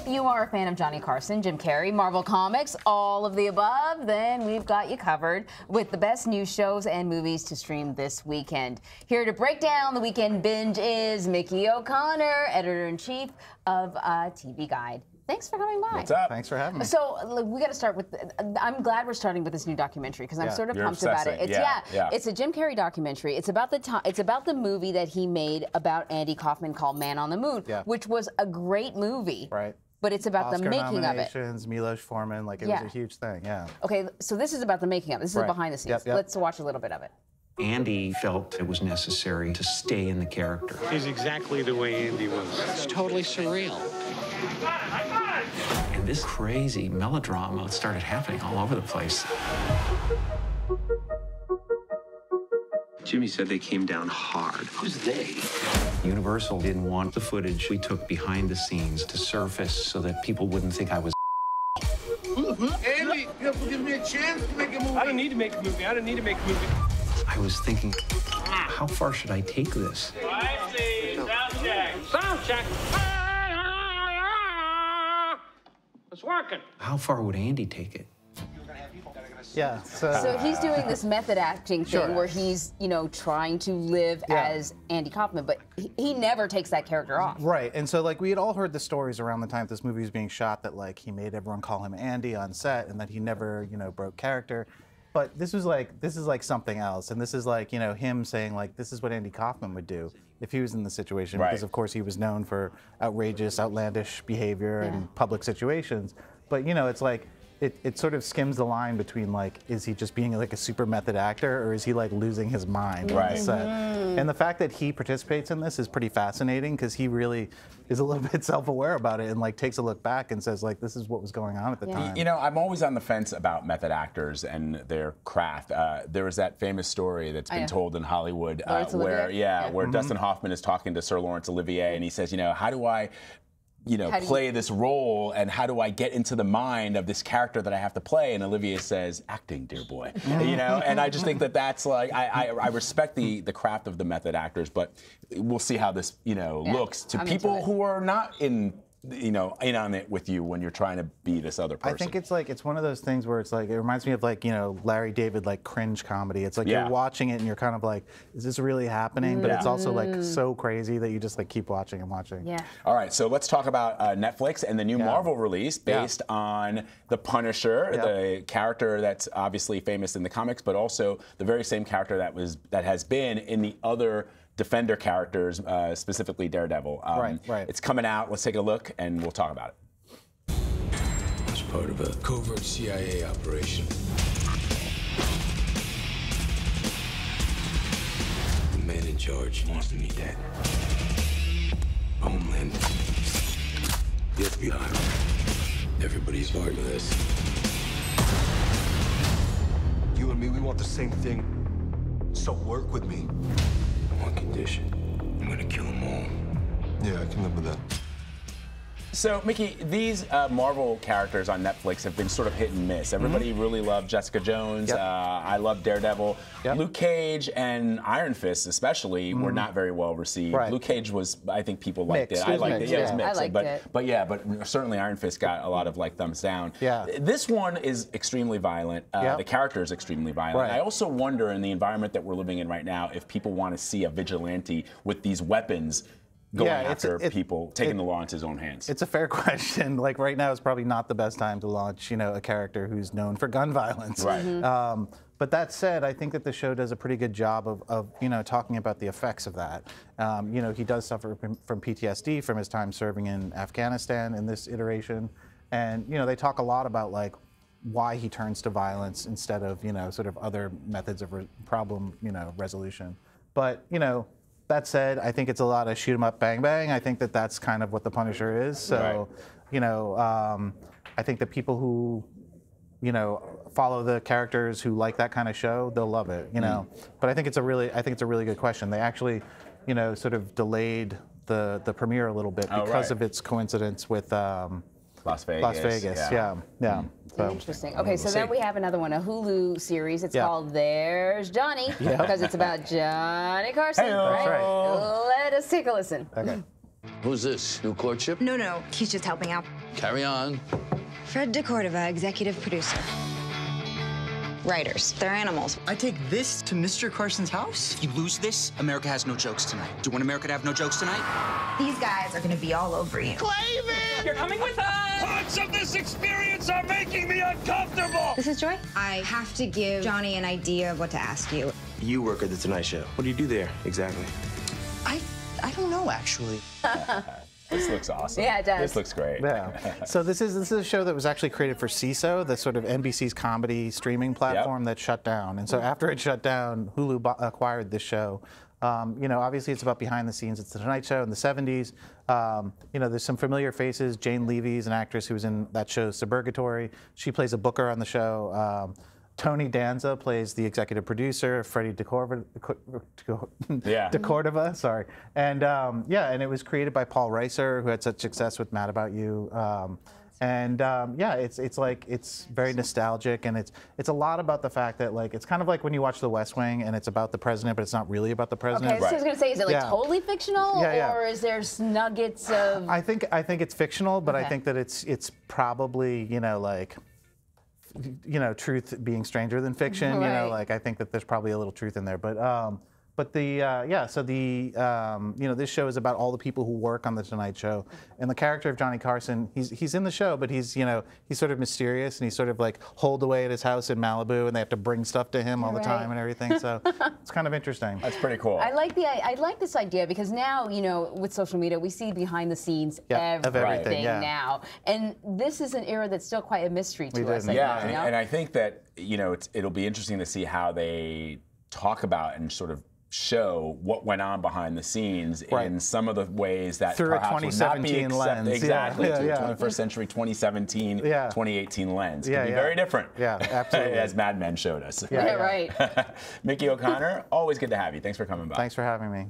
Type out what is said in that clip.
If you are a fan of Johnny Carson, Jim Carrey, Marvel Comics, all of the above, then we've got you covered with the best new shows and movies to stream this weekend. Here to break down the weekend binge is Mickey O'Connor, editor-in-chief of TV Guide. Thanks for coming by. What's up? Thanks for having me. So we got to start with. I'm glad we're starting with this new documentary because I'm sort of pumped about it. It's it's a Jim Carrey documentary. It's about the movie that he made about Andy Kaufman called Man on the Moon, which was a great movie. Right. But it's about Oscar the making of it. Milos Forman, like it was a huge thing. Yeah. Okay, so this is about the making of it. This is behind the scenes. Let's watch a little bit of it. Andy felt it was necessary to stay in the character. He's exactly the way Andy was. It's totally surreal. And this crazy melodrama started happening all over the place. Jimmy said they came down hard. Who's they? Universal didn't want the footage we took behind the scenes to surface so that people wouldn't think I was Andy, you have to give me a chance to make a movie. I don't need to make a movie. I don't need to make a movie. I was thinking, how far should I take this? Quiet, please. Sound check. Sound check. It's working. How far would Andy take it? Yeah. So he's doing this method acting thing where he's, you know, trying to live as Andy Kaufman, but he never takes that character off. Right. And so like we had all heard the stories around the time this movie was being shot that like he made everyone call him Andy on set and that he never, you know, broke character. But this is like something else, and this is like, you know, him saying like this is what Andy Kaufman would do if he was in the situation, because of course he was known for outrageous, outlandish behavior in public situations. But you know, it's like it sort of skims the line between like, is he just being like a super method actor, or is he like losing his mind on the set? And the fact that he participates in this is pretty fascinating because he really is a little bit self-aware about it and like takes a look back and says like, this is what was going on at the time. You know, I'm always on the fence about method actors and their craft. There was that famous story that's been told in Hollywood where Dustin Hoffman is talking to Sir Laurence Olivier and he says, you know, how do I play this role, and how do I get into the mind of this character that I have to play? And Olivier says, acting, dear boy. You know, and I just think that that's like, I respect the craft of the method actors, but we'll see how this, you know, looks to people who are not in on it with you when you're trying to be this other person. I think it's like, it's one of those things where it's like, it reminds me of like, you know, Larry David, like cringe comedy. It's like you're watching it and you're kind of like, is this really happening? But it's also like so crazy that you just like keep watching and watching. Yeah. All right, so let's talk about Netflix and the new Marvel release based on the Punisher, the character that's obviously famous in the comics, but also the very same character that has been in the other Defender characters, specifically Daredevil. It's coming out. Let's take a look, and we'll talk about it. It's part of a covert CIA operation. The man in charge wants to meet that. Homeland. The FBI. Everybody's part of this. You and me, we want the same thing. So work with me. One condition. I'm gonna kill them all. Yeah, I can live with that. So, Mickey, these Marvel characters on Netflix have been sort of hit and miss. Everybody really loved Jessica Jones. I love Daredevil. Luke Cage and Iron Fist, especially, were not very well received. Luke Cage was, I think people liked it. I liked it. Yeah, it was mixed. I liked it. But certainly Iron Fist got a lot of like thumbs down. Yeah. This one is extremely violent. The character is extremely violent. I also wonder, in the environment that we're living in right now, if people want to see a vigilante with these weapons going after people, taking the law into his own hands. It's a fair question. Like right now is probably not the best time to launch, you know, a character who's known for gun violence. Right. But that said, I think that the show does a pretty good job of you know, talking about the effects of that. You know, he does suffer from PTSD from his time serving in Afghanistan in this iteration. And, you know, they talk a lot about like why he turns to violence instead of, you know, sort of other methods of problem, you know, resolution. But, you know, that said, I think it's a lot of shoot 'em up, bang bang. I think that that's kind of what the Punisher is. So, you know, I think that people who, you know, follow the characters who like that kind of show, they'll love it. You know, but I think it's a really good question. They actually, you know, sort of delayed the premiere a little bit because of its coincidence with Las Vegas. Las Vegas. Yeah. So, interesting. Okay, so then we have another one, a Hulu series. It's called There's Johnny, because it's about Johnny Carson. That's right. Let us take a listen. Okay. Who's this? New courtship? No, he's just helping out. Carry on. Fred DeCordova, executive producer. Writers, they're animals. I take this to Mr. Carson's house? If you lose this, America has no jokes tonight. Do you want America to have no jokes tonight? These guys are gonna be all over you. Clavin! You're coming with us! Parts of this experience are making me uncomfortable! This is Joy. I have to give Johnny an idea of what to ask you. You work at The Tonight Show. What do you do there, exactly? I don't know, actually. This looks awesome. Yeah, it does. This looks great. Yeah. So this is a show that was actually created for CISO, the sort of NBC's comedy streaming platform that shut down. And so after it shut down, Hulu acquired this show. You know, obviously it's about behind the scenes. It's The Tonight Show in the 70s. You know, there's some familiar faces. Jane Levy is an actress who was in that show Suburgatory. She plays a booker on the show. Tony Danza plays the executive producer, Freddie DeCordova, sorry. And yeah, and it was created by Paul Reiser, who had such success with Mad About You. Yeah, it's very nostalgic, and it's a lot about the fact that it's kind of like when you watch The West Wing and it's about the president, but it's not really about the president. Okay, so I was gonna say, is it totally fictional, or is there nuggets of? I think it's fictional, but I think that it's probably truth being stranger than fiction. Right. You know, I think that there's probably a little truth in there, but this show is about all the people who work on the Tonight Show, and the character of Johnny Carson, he's in the show, but he's sort of mysterious, and he's sort of holed away at his house in Malibu, and they have to bring stuff to him all the time and everything. So it's kind of interesting. That's pretty cool. I like this idea because now, with social media, we see behind the scenes everything now, and this is an era that's still quite a mystery to us. And I think that it'll be interesting to see how they talk about and sort of show what went on behind the scenes in some of the ways that through perhaps a 2017 lens. Exactly, through a 21st century, 2017, 2018 lens. Could be very different. Yeah, absolutely. As Mad Men showed us. Right. Mickey O'Connor, always good to have you. Thanks for coming by. Thanks for having me.